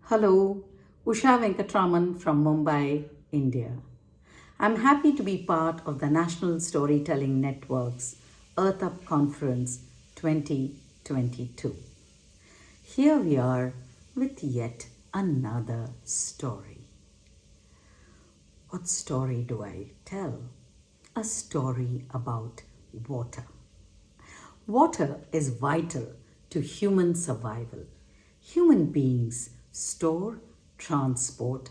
Hello, Usha Venkatraman from Mumbai, India. I'm happy to be part of the National Storytelling Network's Earth Up Conference 2022. Here we are with yet another story. What story do I tell? A story about water. Water is vital to human survival. Human beings store, transport,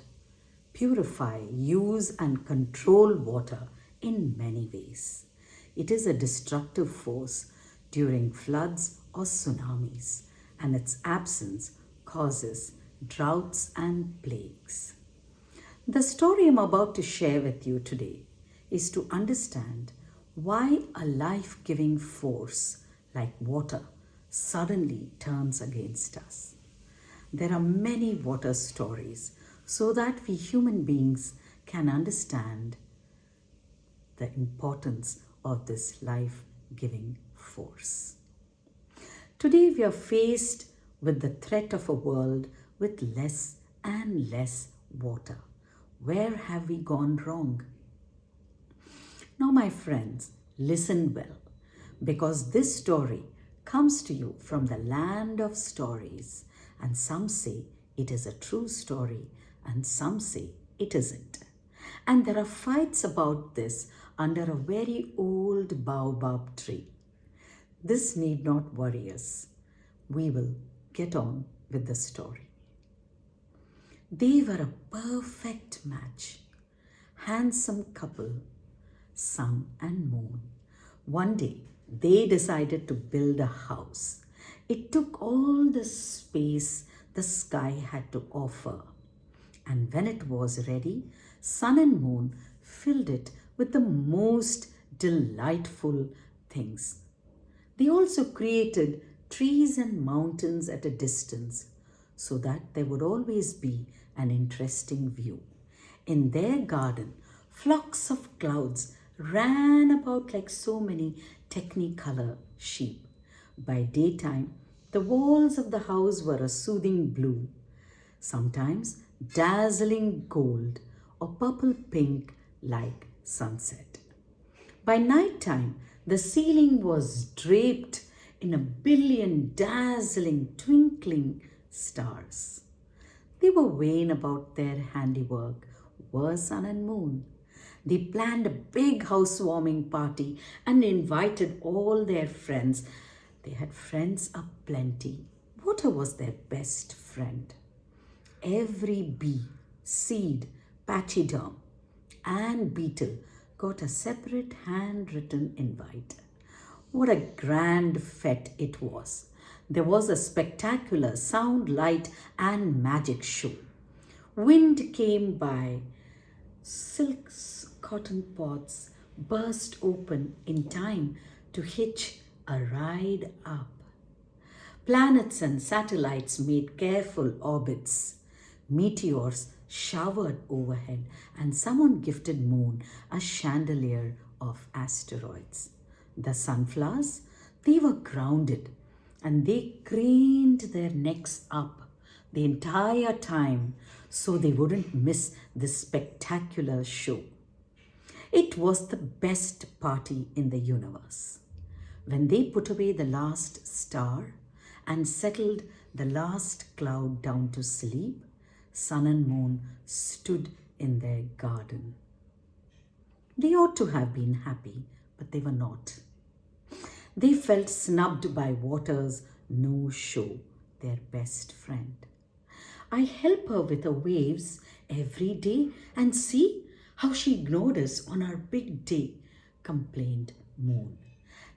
purify, use, and control water in many ways. It is a destructive force during floods or tsunamis, and its absence causes droughts and plagues. The story I'm about to share with you today is to understand why a life-giving force like water suddenly turns against us. There are many water stories so that we human beings can understand the importance of this life-giving force. Today we are faced with the threat of a world with less and less water. Where have we gone wrong? Now, my friends, listen well, because this story comes to you from the land of stories, and some say it is a true story and some say it isn't. And there are fights about this under a very old baobab tree. This need not worry us. We will get on with the story. They were a perfect match. Handsome couple, sun and moon. One day, they decided to build a house. It took all the space the sky had to offer. And when it was ready, sun and moon filled it with the most delightful things. They also created trees and mountains at a distance so that there would always be an interesting view. In their garden, flocks of clouds ran about like so many technicolor sheep. By daytime, the walls of the house were a soothing blue, sometimes dazzling gold or purple pink like sunset. By nighttime, the ceiling was draped in a billion dazzling, twinkling stars. They were vain about their handiwork, were sun and moon. They planned a big housewarming party and invited all their friends. They had friends aplenty. Water was their best friend. Every bee, seed, pachyderm, and beetle got a separate handwritten invite. What a grand fete it was. There was a spectacular sound, light, and magic show. Wind came by. Silks, cotton pots burst open in time to hitch a ride up. Planets and satellites made careful orbits. Meteors showered overhead, and someone gifted moon a chandelier of asteroids. The sunflowers, they were grounded, and they craned their necks up the entire time so they wouldn't miss this spectacular show. It was the best party in the universe. When they put away the last star and settled the last cloud down to sleep, sun and moon stood in their garden. They ought to have been happy, but they were not. They felt snubbed by water's no-show, their best friend. I help her with her waves every day, and see how she ignored us on our big day, complained Moon.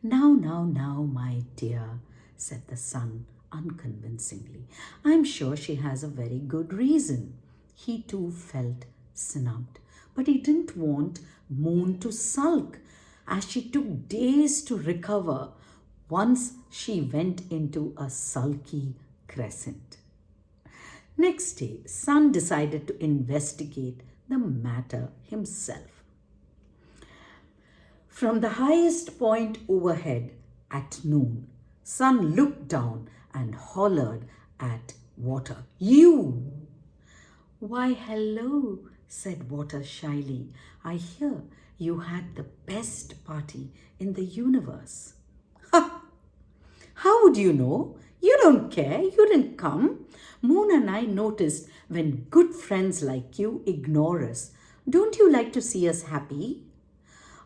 Now, my dear, said the sun unconvincingly. I'm sure she has a very good reason. He too felt snubbed, but he didn't want Moon to sulk, as she took days to recover once she went into a sulky crescent. Next day, Sun decided to investigate the matter himself. From the highest point overhead at noon, Sun looked down and hollered at water. You! "Why, hello," said Water shyly. "I hear you had the best party in the universe." "Ha! How would you know? You don't care. You didn't come. Moon and I noticed when good friends like you ignore us. Don't you like to see us happy?"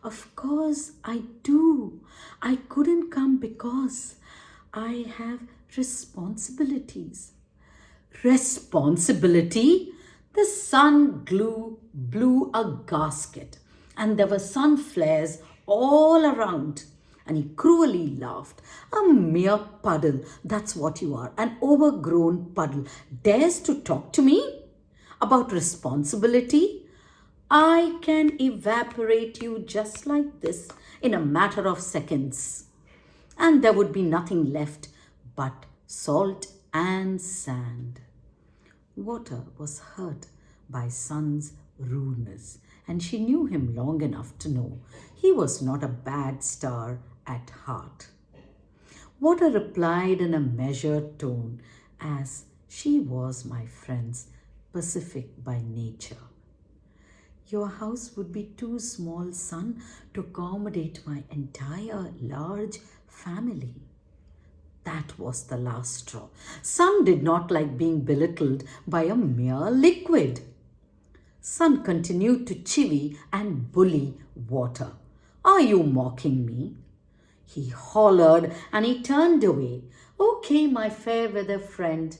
"Of course I do. I couldn't come because I have responsibilities." "Responsibility?" The sun blew a gasket, and there were sun flares all around. And he cruelly laughed. "A mere puddle, that's what you are, an overgrown puddle. Dares to talk to me about responsibility? I can evaporate you just like this in a matter of seconds, and there would be nothing left but salt and sand." Water was hurt by Sun's rudeness, and she knew him long enough to know he was not a bad star at heart. Water replied in a measured tone, as she was my friend's pacific by nature. "Your house would be too small, Sun, to accommodate my entire large family." That was the last straw. Sun did not like being belittled by a mere liquid. Sun continued to chivvy and bully Water. "Are you mocking me?" he hollered, and he turned away. "Okay, my fair weather friend,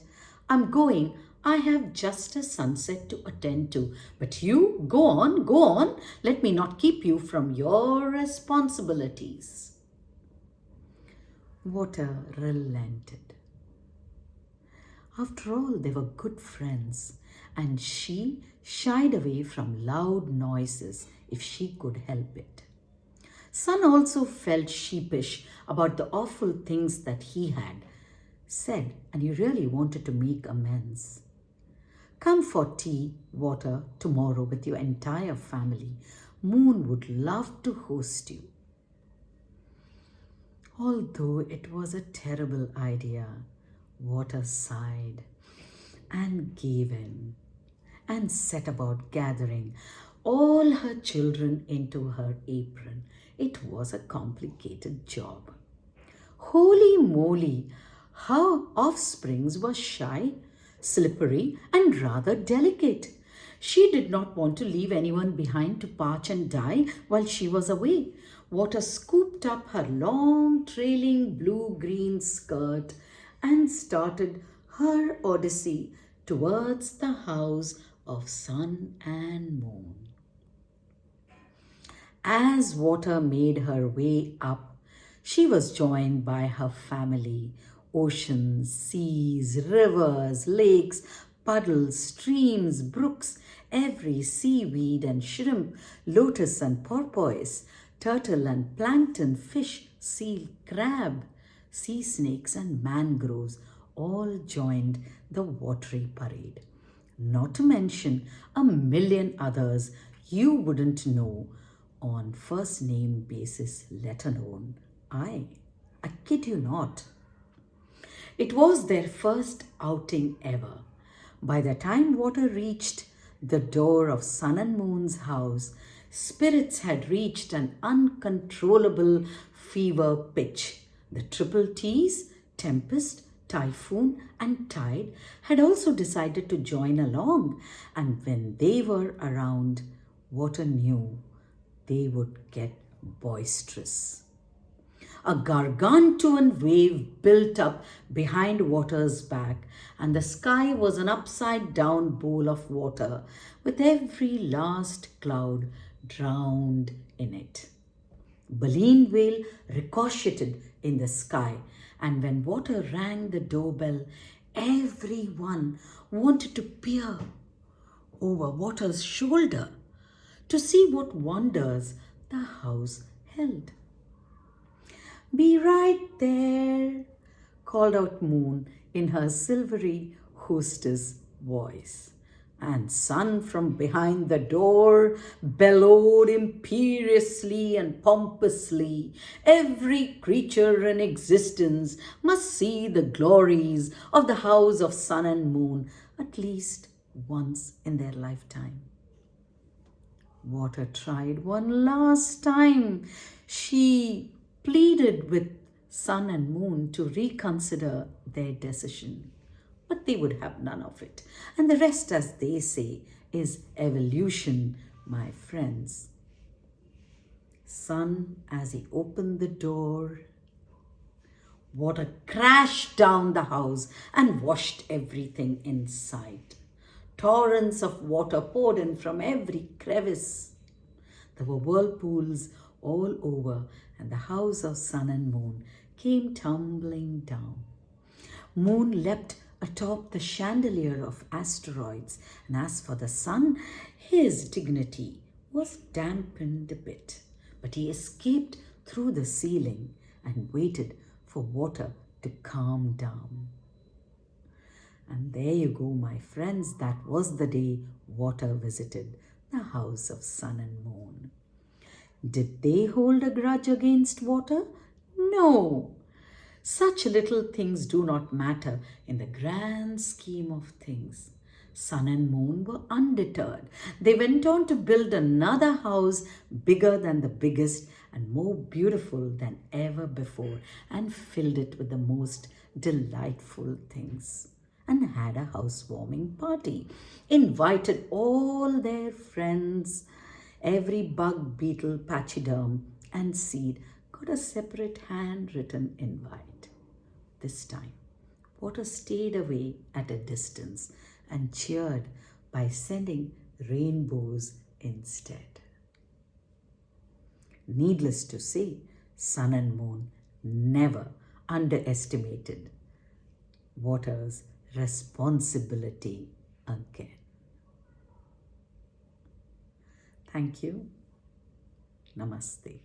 I'm going. I have just a sunset to attend to. But you, go on, go on. Let me not keep you from your responsibilities." Water relented. After all, they were good friends, and she shied away from loud noises if she could help it. Sun also felt sheepish about the awful things that he had said, and he really wanted to make amends. "Come for tea, Water, tomorrow with your entire family. Moon would love to host you." Although it was a terrible idea, Water sighed and gave in and set about gathering all her children into her apron. It was a complicated job. Holy moly, her offsprings were shy, slippery, and rather delicate. She did not want to leave anyone behind to parch and die while she was away. Water scooped up her long, trailing blue-green skirt and started her odyssey towards the house of Sun and Moon. As Water made her way up, she was joined by her family. Oceans, seas, rivers, lakes, puddles, streams, brooks, every seaweed and shrimp, lotus and porpoise, turtle and plankton, fish, seal, crab, sea snakes and mangroves all joined the watery parade. Not to mention a million others you wouldn't know on first name basis, let alone I kid you not. It was their first outing ever. By the time Water reached the door of Sun and Moon's house, spirits had reached an uncontrollable fever pitch. The triple T's, Tempest, Typhoon, and Tide, had also decided to join along, and when they were around, Water knew they would get boisterous. A gargantuan wave built up behind Water's back, and the sky was an upside-down bowl of water, with every last cloud drowned in it. Baleen whale ricocheted in the sky, and when Water rang the doorbell, everyone wanted to peer over Water's shoulder to see what wonders the house held. "Be right there," called out Moon in her silvery hostess voice. And Sun from behind the door bellowed imperiously and pompously. Every creature in existence must see the glories of the house of Sun and Moon at least once in their lifetime. Water tried one last time. She pleaded with sun and moon to reconsider their decision. But they would have none of it. And the rest, as they say, is evolution, my friends. Sun, as he opened the door, water crashed down the house and washed everything in sight. Torrents of water poured in from every crevice. There were whirlpools all over, and the house of sun and moon came tumbling down. Moon leapt atop the chandelier of asteroids, and as for the sun, his dignity was dampened a bit. But he escaped through the ceiling and waited for water to calm down. And there you go, my friends. That was the day water visited the house of sun and moon. Did they hold a grudge against water? No. Such little things do not matter in the grand scheme of things. Sun and moon were undeterred. They went on to build another house bigger than the biggest and more beautiful than ever before, and filled it with the most delightful things, and had a housewarming party. Invited all their friends. Every bug, beetle, pachyderm and seed got a separate handwritten invite. This time, water stayed away at a distance and cheered by sending rainbows instead. Needless to say, sun and moon never underestimated water's responsibility again. Thank you. Namaste.